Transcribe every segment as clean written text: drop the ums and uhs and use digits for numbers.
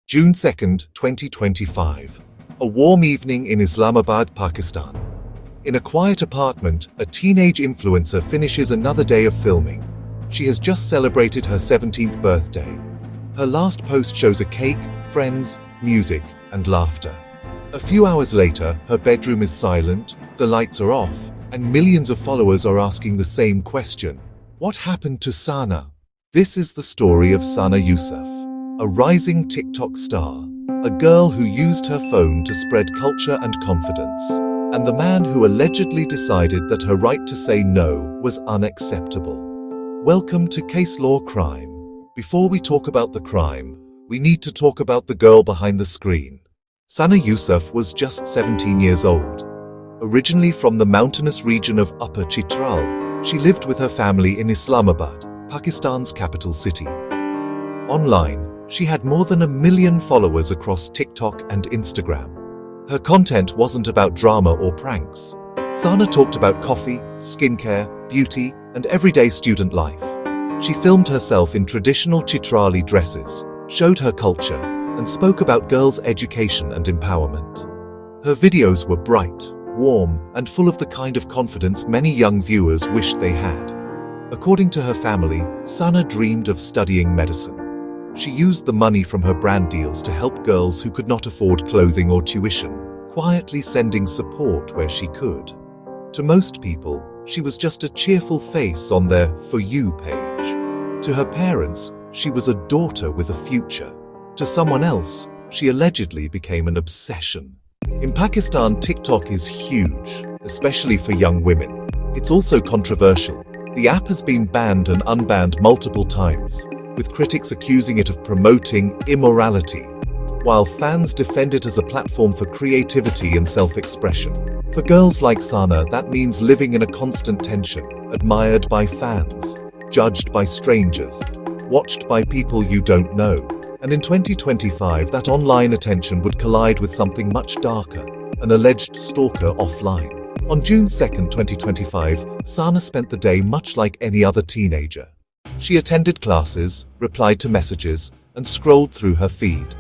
June 2nd, 2025. A warm evening in Islamabad, Pakistan. In a quiet apartment, a teenage influencer finishes another day of filming. She has just celebrated her 17th birthday. Her last post shows a cake, friends, music, and laughter. A few hours later, her bedroom is silent, the lights are off, and millions of followers are asking the same question. What happened to Sana? This is the story of Sana Yusuf, a rising TikTok star, a girl who used her phone to spread culture and confidence, and the man who allegedly decided that her right to say no was unacceptable. Welcome to Case Law Crime. Before we talk about the crime, we need to talk about the girl behind the screen. Sana Yusuf was just 17 years old. Originally from the mountainous region of Upper Chitral, she lived with her family in Islamabad, Pakistan's capital city. Online, she had more than 1 million followers across TikTok and Instagram. Her content wasn't about drama or pranks. Sana talked about coffee, skincare, beauty, and everyday student life. She filmed herself in traditional Chitrali dresses, showed her culture, and spoke about girls' education and empowerment. Her videos were bright, warm, and full of the kind of confidence many young viewers wished they had. According to her family, Sana dreamed of studying medicine. She used the money from her brand deals to help girls who could not afford clothing or tuition, quietly sending support where she could. To most people, she was just a cheerful face on their For You page. To her parents, she was a daughter with a future. To someone else, she allegedly became an obsession. In Pakistan, TikTok is huge, especially for young women. It's also controversial. The app has been banned and unbanned multiple times, with critics accusing it of promoting immorality, while fans defend it as a platform for creativity and self-expression. For girls like Sana, that means living in a constant tension, admired by fans, judged by strangers, watched by people you don't know. And in 2025, that online attention would collide with something much darker, an alleged stalker offline. On June 2nd, 2025, Sana spent the day much like any other teenager. She attended classes, replied to messages, and scrolled through her feed.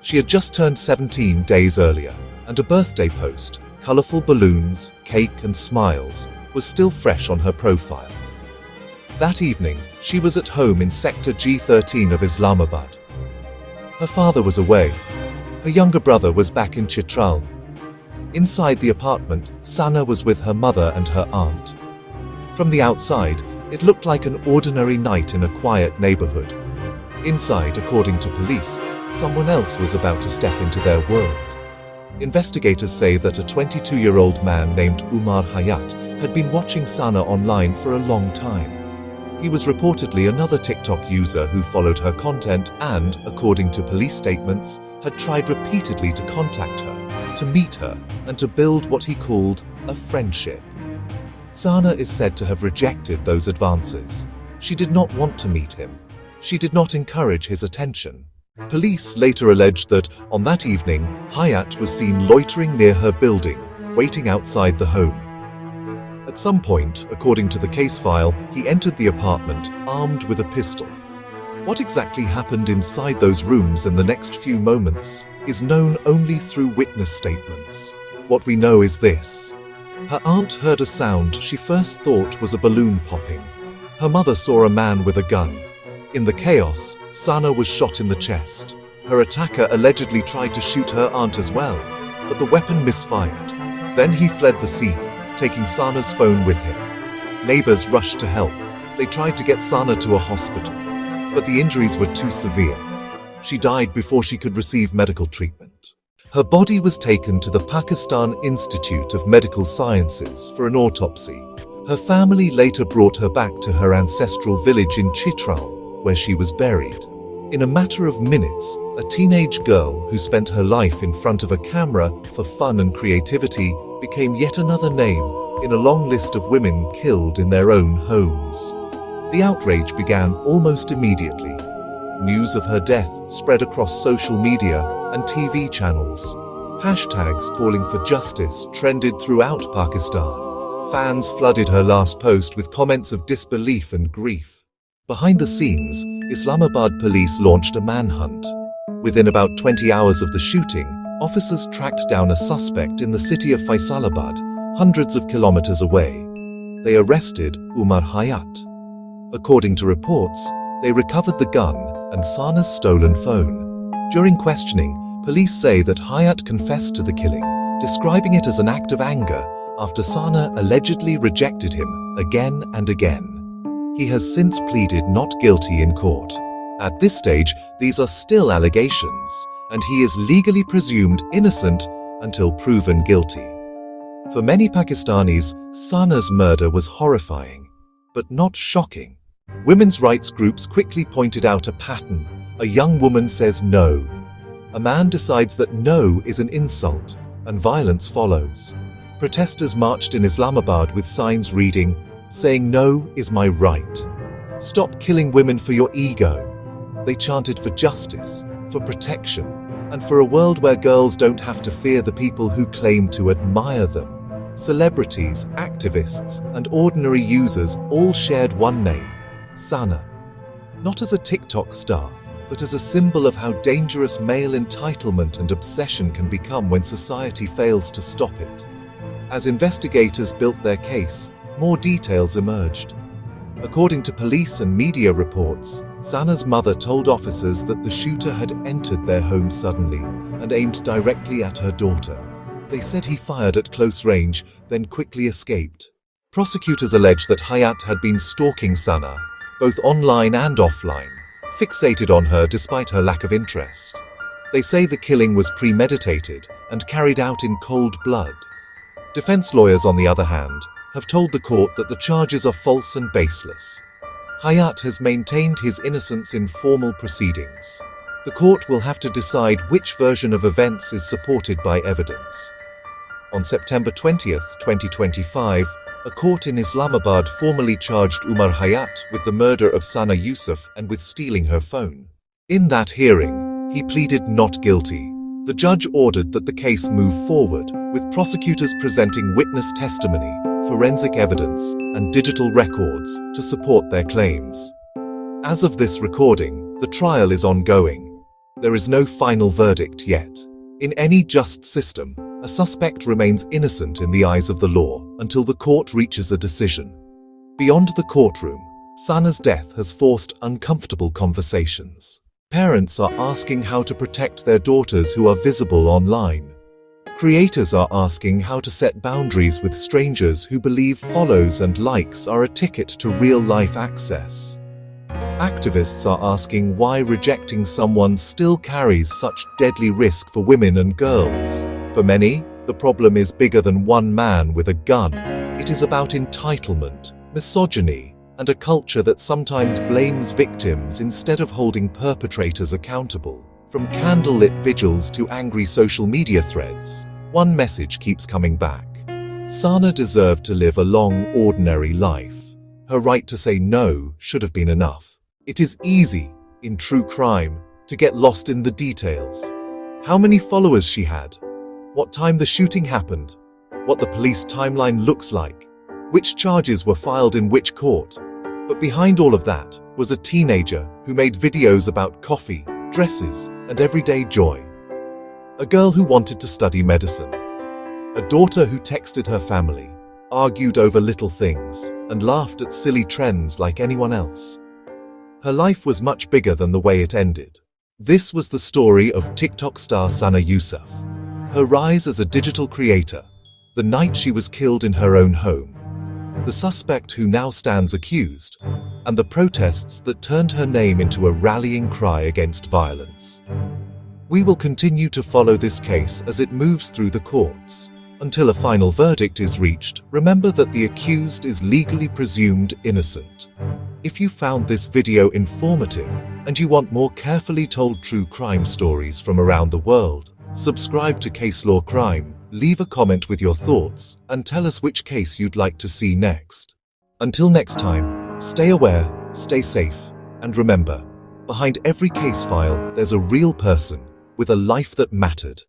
She had just turned 17 days earlier, and a birthday post, colorful balloons, cake, and smiles, was still fresh on her profile. That evening, she was at home in Sector G13 of Islamabad. Her father was away. Her younger brother was back in Chitral. Inside the apartment, Sana was with her mother and her aunt. From the outside, it looked like an ordinary night in a quiet neighborhood. Inside, according to police, someone else was about to step into their world. Investigators say that a 22-year-old man named Umar Hayat had been watching Sana online for a long time. He was reportedly another TikTok user who followed her content and, according to police statements, had tried repeatedly to contact her, to meet her, and to build what he called a friendship. Sana is said to have rejected those advances. She did not want to meet him. She did not encourage his attention. Police later alleged that, on that evening, Hayat was seen loitering near her building, waiting outside the home. At some point, according to the case file, he entered the apartment, armed with a pistol. What exactly happened inside those rooms in the next few moments is known only through witness statements. What we know is this. Her aunt heard a sound she first thought was a balloon popping. Her mother saw a man with a gun. In the chaos, Sana was shot in the chest. Her attacker allegedly tried to shoot her aunt as well, but the weapon misfired. Then he fled the scene, taking Sana's phone with him. Neighbors rushed to help. They tried to get Sana to a hospital, but the injuries were too severe. She died before she could receive medical treatment. Her body was taken to the Pakistan Institute of Medical Sciences for an autopsy. Her family later brought her back to her ancestral village in Chitral, where she was buried. In a matter of minutes, a teenage girl who spent her life in front of a camera for fun and creativity became yet another name in a long list of women killed in their own homes. The outrage began almost immediately. News of her death spread across social media and TV channels. Hashtags calling for justice trended throughout Pakistan. Fans flooded her last post with comments of disbelief and grief. Behind the scenes, Islamabad police launched a manhunt. Within about 20 hours of the shooting, officers tracked down a suspect in the city of Faisalabad, hundreds of kilometers away. They arrested Umar Hayat. According to reports, they recovered the gun and Sana's stolen phone. During questioning, police say that Hayat confessed to the killing, describing it as an act of anger after Sana allegedly rejected him again and again. He has since pleaded not guilty in court. At this stage, these are still allegations, and he is legally presumed innocent until proven guilty. For many Pakistanis, Sana's murder was horrifying, but not shocking. Women's rights groups quickly pointed out a pattern. A young woman says no. A man decides that no is an insult, and violence follows. Protesters marched in Islamabad with signs reading, "Saying no is my right. Stop killing women for your ego." They chanted for justice, for protection, and for a world where girls don't have to fear the people who claim to admire them. Celebrities, activists, and ordinary users all shared one name, Sana. Not as a TikTok star, but as a symbol of how dangerous male entitlement and obsession can become when society fails to stop it. As investigators built their case, more details emerged. According to police and media reports, Sana's mother told officers that the shooter had entered their home suddenly and aimed directly at her daughter. They said he fired at close range, then quickly escaped. Prosecutors allege that Hayat had been stalking Sana, both online and offline, fixated on her despite her lack of interest. They say the killing was premeditated and carried out in cold blood. Defense lawyers, on the other hand, have told the court that the charges are false and baseless. Hayat has maintained his innocence in formal proceedings. The court will have to decide which version of events is supported by evidence. On September 20th, 2025, a court in Islamabad formally charged Umar Hayat with the murder of Sana Yusuf and with stealing her phone. In that hearing, he pleaded not guilty. The judge ordered that the case move forward, with prosecutors presenting witness testimony, forensic evidence, and digital records to support their claims. As of this recording, the trial is ongoing. There is no final verdict yet. In any just system, a suspect remains innocent in the eyes of the law until the court reaches a decision. Beyond the courtroom, Sana's death has forced uncomfortable conversations. Parents are asking how to protect their daughters who are visible online. Creators are asking how to set boundaries with strangers who believe follows and likes are a ticket to real-life access. Activists are asking why rejecting someone still carries such deadly risk for women and girls. For many, the problem is bigger than one man with a gun. It is about entitlement, misogyny, and a culture that sometimes blames victims instead of holding perpetrators accountable. From candlelit vigils to angry social media threads, one message keeps coming back. Sana deserved to live a long, ordinary life. Her right to say no should have been enough. It is easy, in true crime, to get lost in the details. How many followers she had, what time the shooting happened, what the police timeline looks like, which charges were filed in which court. But behind all of that was a teenager who made videos about coffee, dresses, and everyday joy. A girl who wanted to study medicine. A daughter who texted her family, argued over little things, and laughed at silly trends like anyone else. Her life was much bigger than the way it ended. This was the story of TikTok star Sana Yusuf. Her rise as a digital creator, the night she was killed in her own home, the suspect who now stands accused, and the protests that turned her name into a rallying cry against violence. We will continue to follow this case as it moves through the courts. Until a final verdict is reached, remember that the accused is legally presumed innocent. If you found this video informative and you want more carefully told true crime stories from around the world, subscribe to Case Law Crime, leave a comment with your thoughts, and tell us which case you'd like to see next. Until next time, stay aware, stay safe, and remember, behind every case file there's a real person with a life that mattered.